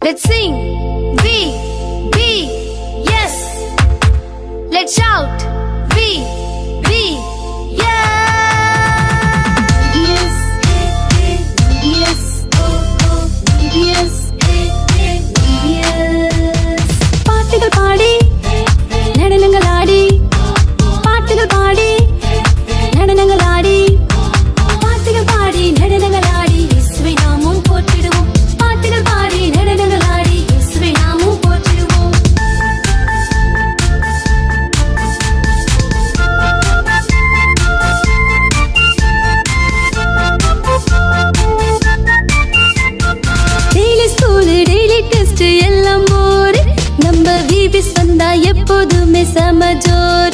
Let's sing. Yes. Let's shout. Yes. Yes. Yes. பாட்டுகள் பாடி நடனங்கள் ஆடி பாட்டுகள் பாடி நடனங்கள் ஆடி பாட்டுகள் பாடி நடனங்கள் ஆடி இயேசுவை நாமும் போற்றிடுவோம். பாட்டுகள் பாடி நடனங்கள் ஆடி இயேசுவை நாமும் போற்றிடுவோம். டெய்லி ஸ்கூல் டெய்லி டெஸ்ட் எல்லாம் போரு நம்ம வீபிஸ் வந்தா எப்போதுமே சமஜோர்.